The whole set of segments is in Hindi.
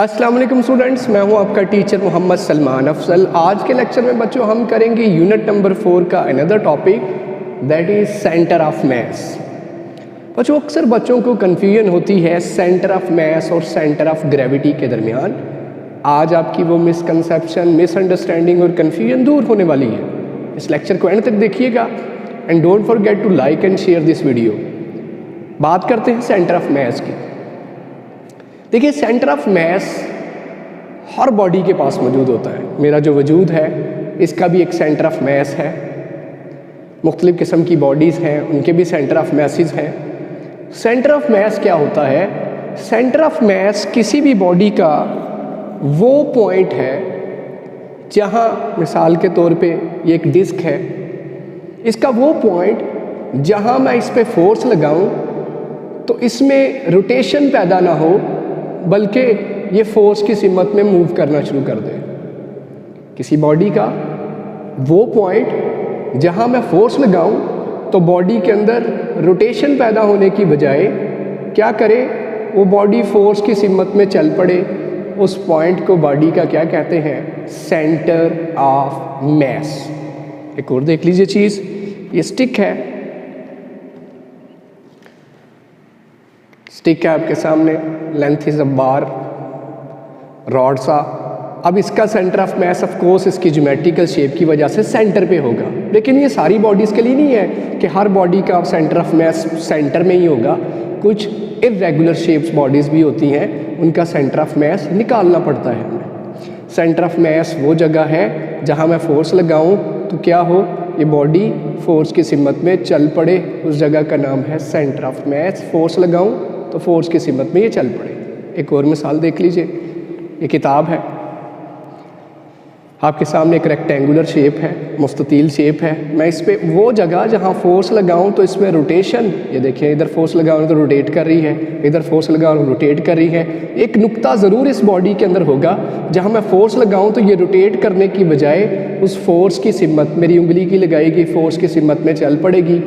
अस्सलाम वालेकुम स्टूडेंट्स, मैं हूं आपका टीचर मोहम्मद सलमान अफजल। आज के लेक्चर में बच्चों हम करेंगे यूनिट नंबर 4 का another topic that is centre of मास। बच्चों अक्सर बच्चों को कन्फ्यूजन होती है सेंटर ऑफ मास और सेंटर ऑफ ग्रेविटी के दरमियान। आज आपकी वो मिसकंसेप्शन, मिसअंडरस्टैंडिंग और कन्फ्यूजन दूर होने वाली है। इस लेक्चर को एंड तक देखिएगा and don't forget to like and share this video. बात करते हैं सेंटर ऑफ मास की। देखिए, सेंटर ऑफ मास हर बॉडी के पास मौजूद होता है। मेरा जो वजूद है इसका भी एक सेंटर ऑफ मास है। मुख्तलिफ़ किस्म की बॉडीज़ हैं, उनके भी सेंटर ऑफ मासेस हैं। सेंटर ऑफ मास क्या होता है? सेंटर ऑफ मास किसी भी बॉडी का वो पॉइंट है जहाँ, मिसाल के तौर पे ये एक डिस्क है, इसका वो पॉइंट जहाँ मैं इस पर फोर्स लगाऊं तो इसमें रोटेशन पैदा ना हो बल्कि ये फोर्स की सिमत में मूव करना शुरू कर दे। किसी बॉडी का वो पॉइंट जहाँ मैं फोर्स लगाऊं तो बॉडी के अंदर रोटेशन पैदा होने की बजाय क्या करे, वो बॉडी फोर्स की सिमत में चल पड़े। उस पॉइंट को बॉडी का क्या कहते हैं? सेंटर ऑफ मास। एक और देख लीजिए चीज़, ये स्टिक है, स्टिक है आपके सामने, length is a bar, rod सा। अब इसका centre of mass of course इसकी ज्योमेट्रिकल शेप की वजह से सेंटर पे होगा, लेकिन ये सारी बॉडीज़ के लिए नहीं है कि हर बॉडी का सेंटर ऑफ मास सेंटर में ही होगा। कुछ इर्रेगुलर शेप्स बॉडीज़ भी होती हैं, उनका सेंटर ऑफ मास निकालना पड़ता है हमें। सेंटर ऑफ मास वो जगह है जहाँ मैं फोर्स लगाऊँ तो क्या हो, ये बॉडी फोर्स की सिमत में चल पड़े, उस जगह का नाम है सेंटर ऑफ मास। फोर्स लगाऊँ तो फोर्स की सिमत में ये चल पड़े। एक और मिसाल देख लीजिए, ये किताब है, आपके सामने एक रेक्टेंगुलर शेप है, मुस्ततील शेप है। मैं इस पे वो जगह जहाँ फोर्स लगाऊं तो इसमें रोटेशन, ये देखिए इधर फोर्स लगाऊं तो रोटेट कर रही है, इधर फोर्स लगाऊं तो रोटेट कर रही है। एक नुक्ता ज़रूर इस बॉडी के अंदर होगा जहाँ मैं फोर्स लगाऊं तो ये रोटेट करने की बजाय उस फोर्स की सिमत, मेरी उंगली की लगाएगी फोर्स की सिमत में चल पड़ेगी।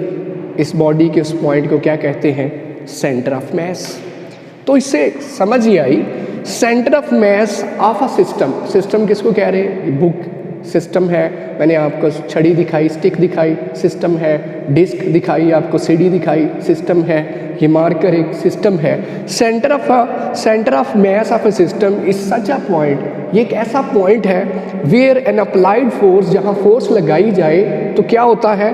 इस बॉडी के उस पॉइंट को क्या कहते हैं? Centre of mass. तो इससे समझ ही आई centre of mass of a system. System किसको कह रहे हैं? बुक सिस्टम है, मैंने आपको छड़ी दिखाई, स्टिक दिखाई, सिस्टम है। डिस्क दिखाई आपको, सीढ़ी दिखाई, सिस्टम है। ये मार्कर एक सिस्टम है। Centre of mass of a system is such a point, ये एक ऐसा पॉइंट है वेयर एन अप्लाइड फोर्स, जहाँ फोर्स लगाई जाए तो क्या होता है?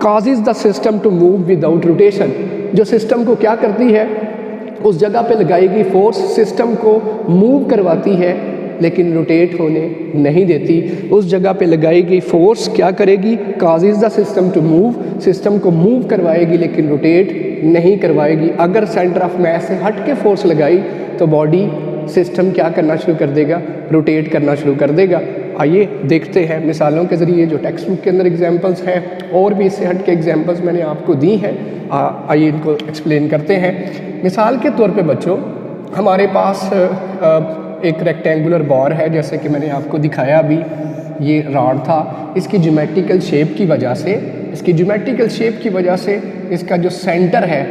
Causes the system to move without rotation. जो सिस्टम को क्या करती है, उस जगह पे लगाएगी फोर्स, सिस्टम को मूव करवाती है लेकिन रोटेट होने नहीं देती। उस जगह पे लगाएगी फोर्स, क्या करेगी? Causes the system to move, system को मूव करवाएगी लेकिन रोटेट नहीं करवाएगी। अगर सेंटर ऑफ मास से हट के फोर्स लगाई तो बॉडी, सिस्टम क्या करना शुरू कर देगा? रोटेट करना शुरू कर देगा। आइए देखते हैं मिसालों के ज़रिए, जो टेक्स्ट बुक के अंदर एग्जांपल्स हैं और भी इससे हट के एग्जांपल्स मैंने आपको दी हैं। आइए इनको एक्सप्लेन करते हैं। मिसाल के तौर पे बच्चों, हमारे पास एक रेक्टेंगुलर बार है, जैसे कि मैंने आपको दिखाया अभी, ये रॉड था। इसकी ज्योमेट्रिकल शेप की वजह से, इसका जो सेंटर है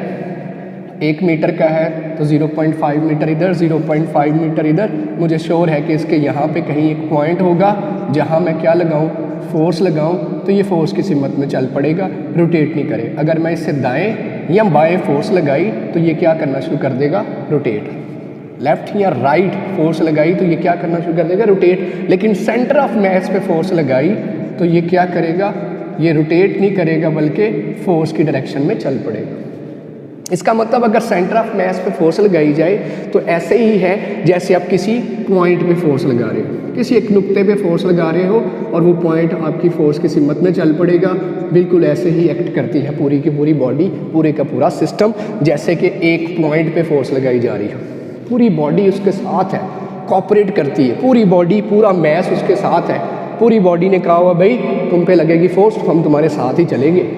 1 मीटर का है तो 0.5 मीटर इधर, 0.5 मीटर इधर। मुझे श्योर है कि इसके यहाँ पे कहीं एक पॉइंट होगा जहाँ मैं क्या लगाऊँ? फोर्स लगाऊँ तो ये फोर्स की सिमत में चल पड़ेगा, रोटेट नहीं करे। अगर मैं इससे दाएं या बाएं फोर्स लगाई तो ये क्या करना शुरू कर देगा? रोटेट। लेफ्ट या राइट फोर्स लगाई तो ये क्या करना शुरू कर देगा? रोटेट। लेकिन सेंटर ऑफ मास पे फोर्स लगाई तो ये क्या करेगा? ये रोटेट नहीं करेगा बल्कि फोर्स की डायरेक्शन में चल पड़ेगा। इसका मतलब अगर सेंटर ऑफ मास पे फोर्स लगाई जाए तो ऐसे ही है जैसे आप किसी पॉइंट पे फोर्स लगा रहे हो, किसी एक नुक्ते पे फोर्स लगा रहे हो और वो पॉइंट आपकी फोर्स की सिमत में चल पड़ेगा। बिल्कुल ऐसे ही एक्ट करती है पूरी की पूरी बॉडी, पूरे का पूरा सिस्टम, जैसे कि एक पॉइंट पे फोर्स लगाई जा रही है। पूरी बॉडी उसके साथ है, कोऑपरेट करती है पूरी बॉडी, पूरा मास उसके साथ है। पूरी बॉडी ने कहा हुआ भाई तुम पे लगेगी फोर्स, हम तुम्हारे साथ ही चलेंगे।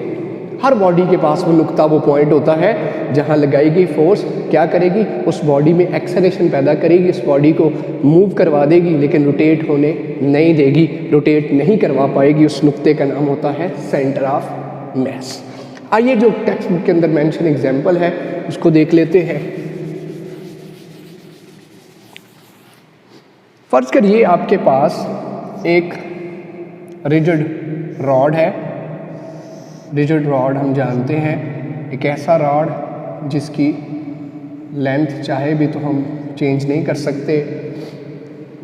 हर बॉडी के पास वो नुक्ता, वो पॉइंट होता है जहाँ लगाई गई फोर्स क्या करेगी? उस बॉडी में एक्सेलरेशन पैदा करेगी, उस बॉडी को मूव करवा देगी लेकिन रोटेट होने नहीं देगी, रोटेट नहीं करवा पाएगी। उस नुक्ते का नाम होता है सेंटर ऑफ मास। आइए जो टेक्स्ट बुक के अंदर मेंशन एग्जाम्पल है उसको देख लेते हैं। फ़र्ज़ करिए आपके पास एक रिजिड रॉड है। रिजिड रॉड हम जानते हैं एक ऐसा रॉड जिसकी लेंथ चाहे भी तो हम चेंज नहीं कर सकते।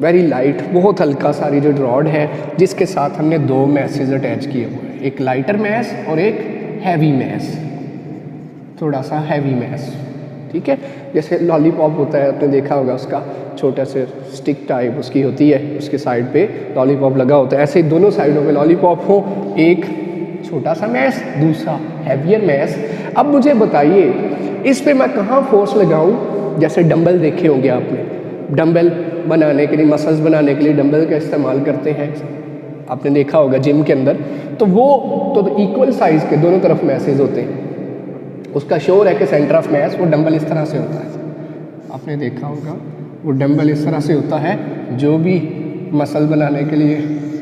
वेरी लाइट, बहुत हल्का सा रिजिड रॉड है जिसके साथ हमने दो मैसेज अटैच किए हुए हैं, एक लाइटर मैस और एक हैवी मैस, थोड़ा सा हैवी मैस। ठीक है, जैसे लॉलीपॉप होता है, आपने देखा होगा, उसका छोटा से स्टिक टाइप उसकी होती है, उसके साइड पे लॉलीपॉप लगा होता है। ऐसे ही दोनों साइडों पे लॉलीपॉप हो, एक छोटा सा मैस, दूसरा हैवियर मैस। अब मुझे बताइए इस पे मैं कहाँ फोर्स लगाऊं? जैसे डंबल देखे होंगे आपने, डंबल बनाने के लिए, मसल्स बनाने के लिए डंबल का इस्तेमाल करते हैं, आपने देखा होगा जिम के अंदर। तो वो तो इक्वल साइज़ के दोनों तरफ मैसेज होते हैं। उसका शोर है कि सेंटर ऑफ मैस वो डंबल इस तरह से होता है, आपने देखा होगा, वो डंबल इस तरह से होता है। जो भी मसल बनाने के लिए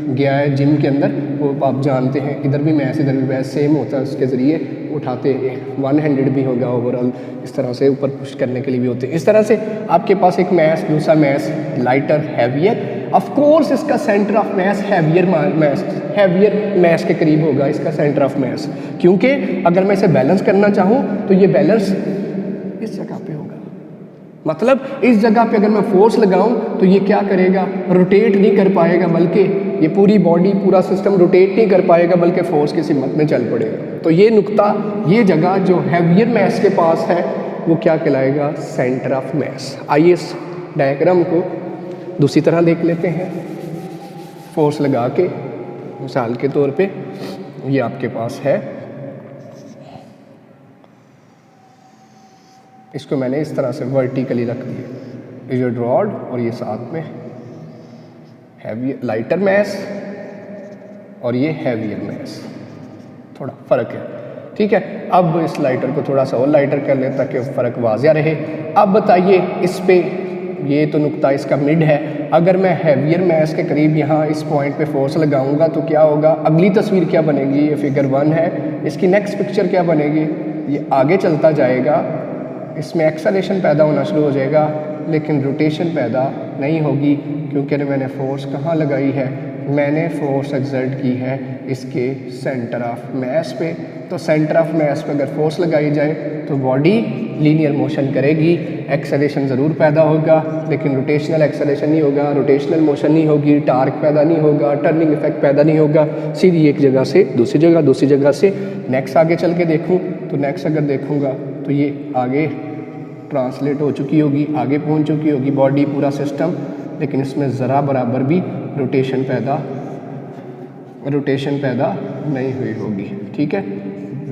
गया है जिम के अंदर, वो आप जानते हैं, इधर भी मैस इधर भी मैस सेम होता है, उसके ज़रिए उठाते हैं। 1 हैंडेड भी होगा ओवरऑल, इस तरह से ऊपर पुश करने के लिए भी होते हैं। इस तरह से आपके पास एक मैस, दूसरा mass lighter heavier. Of course इसका centre of mass heavier mass के करीब होगा इसका सेंटर ऑफ मैस, क्योंकि अगर मैं इसे बैलेंस करना चाहूँ तो ये बैलेंस इस जगह पे होगा। मतलब इस जगह पे अगर मैं फोर्स लगाऊं तो ये क्या करेगा? रोटेट नहीं कर पाएगा, बल्कि ये पूरी बॉडी, पूरा सिस्टम रोटेट नहीं कर पाएगा, बल्कि फोर्स की सिमत में चल पड़ेगा। तो ये नुक्ता, ये जगह जो हैवियर मैस के पास है वो क्या कहलाएगा? Centre of mess. आइए इस डायग्राम को दूसरी तरह देख लेते हैं। फोर्स लगा के, मिसाल के तौर पे ये आपके पास है, इसको मैंने इस तरह से वर्टिकली रख दिया, रिजिड रॉड, और ये साथ में हैवी लाइटर मैस और ये हैवियर मैस, थोड़ा फ़र्क है। ठीक है, अब इस लाइटर को थोड़ा सा और लाइटर कर लें ताकि फ़र्क वाज़िया रहे। अब बताइए इस पे, ये तो नुक्ता इसका मिड है, अगर मैं हैवियर मैस के करीब यहाँ इस पॉइंट पे फोर्स लगाऊंगा तो क्या होगा? अगली तस्वीर क्या बनेगी? ये फिगर 1 है, इसकी नेक्स्ट पिक्चर क्या बनेगी? ये आगे चलता जाएगा, इसमें एक्सेलरेशन पैदा होना शुरू हो जाएगा, लेकिन रोटेशन पैदा नहीं होगी, क्योंकि मैंने फोर्स कहाँ लगाई है? मैंने फोर्स एक्सर्ट की है इसके सेंटर ऑफ मैस पे। तो सेंटर ऑफ मैस पे अगर फोर्स लगाई जाए तो बॉडी लीनियर मोशन करेगी, एक्सेलरेशन ज़रूर पैदा होगा, लेकिन रोटेशनल एक्सेलरेशन नहीं होगा, रोटेशनल मोशन नहीं होगी, टार्क पैदा नहीं होगा, टर्निंग इफेक्ट पैदा नहीं होगा। सीधी एक जगह से दूसरी जगह, दूसरी जगह से नेक्स्ट आगे चल के देखूँ तो नेक्स्ट अगर देखूँगा तो ये आगे ट्रांसलेट हो चुकी होगी, आगे पहुंच चुकी होगी बॉडी, पूरा सिस्टम, लेकिन इसमें ज़रा बराबर भी रोटेशन पैदा नहीं हुई होगी। ठीक है,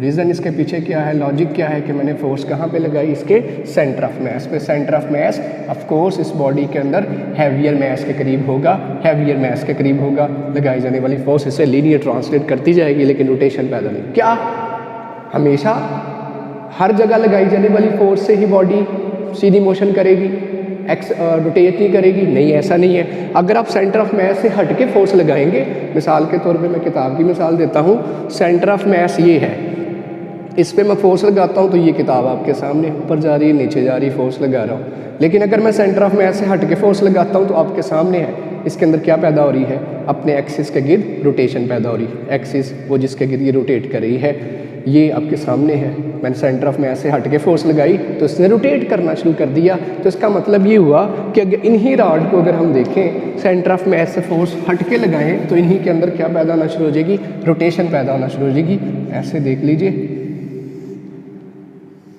रीज़न इसके पीछे क्या है, लॉजिक क्या है कि मैंने फोर्स कहाँ पे लगाई? इसके सेंटर ऑफ मैस पे। Centre of mass of course इस बॉडी के अंदर हैवियर मैस के करीब होगा, हैवियर मैस के करीब होगा। लगाई जाने वाली फोर्स इसे लीनियर ट्रांसलेट करती जाएगी, लेकिन रोटेशन पैदा नहीं। क्या हमेशा हर जगह लगाई जाने वाली फोर्स से ही बॉडी सीधी मोशन करेगी, रोटेट नहीं करेगी? नहीं, ऐसा नहीं है। अगर आप सेंटर ऑफ मैस से हट के फोर्स लगाएंगे, मिसाल के तौर पे मैं किताब की मिसाल देता हूँ, सेंटर ऑफ मैस ये है, इस पे मैं फोर्स लगाता हूँ तो ये किताब आपके सामने ऊपर जा रही है, नीचे जा रही है, फोर्स लगा रहा हूँ। लेकिन अगर मैं सेंटर ऑफ मैस से हट के फोर्स लगाता हूँ तो आपके सामने है, इसके अंदर क्या पैदा हो रही है? अपने एक्सिस के गिर्द रोटेशन पैदा हो रही है। एक्सिस वो जिसके गिर्द ये रोटेट कर रही है, ये आपके सामने है। मैंने सेंटर ऑफ मैस से हट के फोर्स लगाई तो इसने रोटेट करना शुरू कर दिया। तो इसका मतलब ये हुआ कि अगर इन्हीं रॉड को अगर हम देखें, सेंटर ऑफ मैस से फोर्स हट के लगाएं तो इन्हीं के अंदर क्या पैदा होना शुरू हो जाएगी? रोटेशन पैदा होना शुरू हो जाएगी। ऐसे देख लीजिए,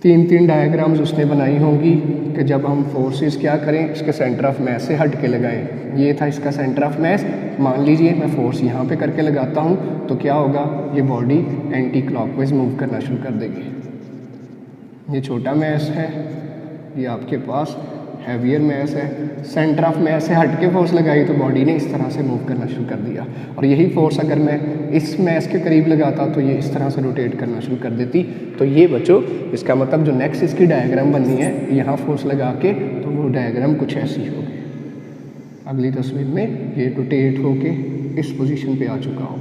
3 डायग्राम्स उसने बनाई होंगी कि जब हम फोर्सेस क्या करें, इसके सेंटर ऑफ मैस से हट के लगाएं। ये था इसका सेंटर ऑफ मैस। मान लीजिए मैं फोर्स यहाँ पे करके लगाता हूँ तो क्या होगा? ये बॉडी एंटी क्लॉकवाइज मूव करना शुरू कर देगी। ये छोटा मैस है, ये आपके पास हैवियर मैस है। सेंटर ऑफ मैस से हट के फोर्स लगाई तो बॉडी ने इस तरह से मूव करना शुरू कर दिया, और यही फोर्स अगर मैं इस मैस के करीब लगाता तो ये इस तरह से रोटेट करना शुरू कर देती। तो ये बच्चों, इसका मतलब जो नेक्स्ट इसकी डायग्राम बननी है, यहाँ फोर्स लगा के तो वो डायग्राम कुछ ऐसी होगी। अगली तस्वीर में ये रोटेट होके इस पोजीशन पे आ चुका हूँ,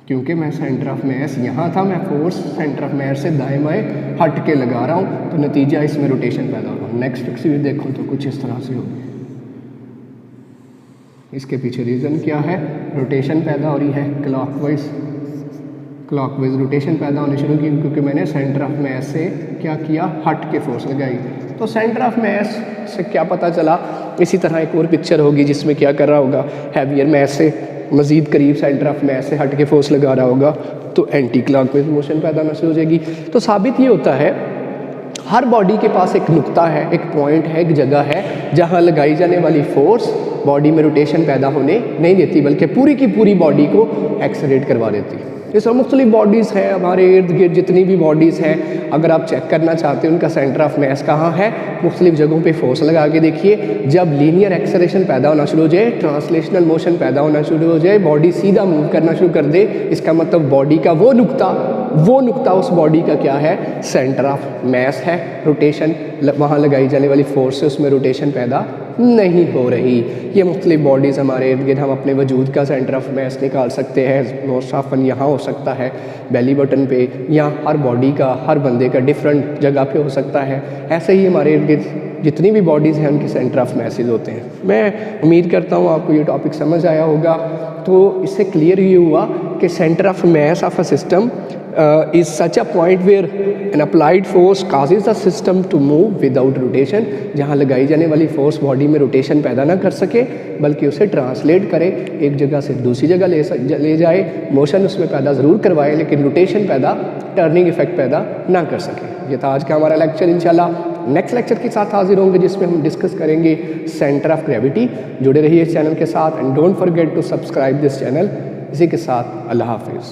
क्योंकि मैं सेंटर ऑफ मैस यहाँ था, मैं फोर्स सेंटर ऑफ मैस से दाएं बाएं हट के लगा रहा हूँ, तो नतीजा इसमें रोटेशन पैदा हो रहा है। नेक्स्ट तस्वीर देखो तो कुछ इस तरह से होगी। इसके पीछे रीज़न क्या है, रोटेशन पैदा हो रही है, क्लॉकवाइज रोटेशन पैदा होनी शुरू की क्योंकि मैंने सेंटर ऑफ मास से क्या किया, हट के फोर्स लगाई। तो सेंटर ऑफ मास से क्या पता चला, इसी तरह एक और पिक्चर होगी जिसमें क्या कर रहा होगा, हैवियर मास से मज़ीद करीब सेंटर ऑफ मास से हट के फोर्स लगा रहा होगा तो एंटी क्लॉकवाइज मोशन पैदा होना शुरू हो जाएगी। तो साबित ये होता है हर बॉडी के पास एक नुक्ता है, एक पॉइंट है, एक जगह है जहाँ लगाई जाने वाली फोर्स बॉडी में रोटेशन पैदा होने नहीं देती बल्कि पूरी की पूरी बॉडी को एक्सेलरेट करवा देती है। इसमें मुख्तलिफ बॉडीज़ हैं, हमारे इर्द गिर्द जितनी भी बॉडीज़ हैं, अगर आप चेक करना चाहते हैं उनका सेंटर ऑफ मास कहाँ है, मुख्तलिफ जगहों पे फोर्स लगा के देखिए। जब लीनियर एक्सेलरेशन पैदा होना शुरू हो जाए, ट्रांसलेशनल मोशन पैदा होना शुरू हो जाए, बॉडी सीधा मूव करना शुरू कर दे, इसका मतलब बॉडी का वो नुक्ता उस बॉडी का क्या है, सेंटर ऑफ मास है। रोटेशन वहाँ लगाई जाने वाली फोर्स से उसमें रोटेशन पैदा नहीं हो रही। ये मुख्तलिफ बॉडीज़ हमारे इर्द गिर्द, हम अपने वजूद का सेंटर ऑफ मास निकाल सकते हैं। मोस्ट ऑफन यहाँ हो सकता है बेली बटन पे, या हर बॉडी का, हर बंदे का डिफरेंट जगह पे हो सकता है। ऐसे ही हमारे इर्द गिर्द जितनी भी बॉडीज़ हैं उनके सेंटर ऑफ मासेज होते हैं। मैं उम्मीद करता हूँ आपको ये टॉपिक समझ आया होगा। तो इससे क्लियर ये हुआ कि centre of mass of a system is such a point where an applied force causes the system to move without rotation, जहाँ लगाई जाने वाली फोर्स बॉडी में रोटेशन पैदा ना कर सके बल्कि उसे ट्रांसलेट करे, एक जगह से दूसरी जगह ले जाए, मोशन उसमें पैदा ज़रूर करवाए लेकिन रोटेशन पैदा, टर्निंग इफेक्ट पैदा ना कर सके। ये था आज का हमारा लेक्चर। इंशाल्लाह नेक्स्ट लेक्चर के साथ हाजिर होंगे जिसमें हम डिस्कस करेंगे सेंटर ऑफ ग्रेविटी। जुड़े रहिए इस चैनल के साथ and don't forget to subscribe this channel. इसी के साथ अल्लाह हाफिज़।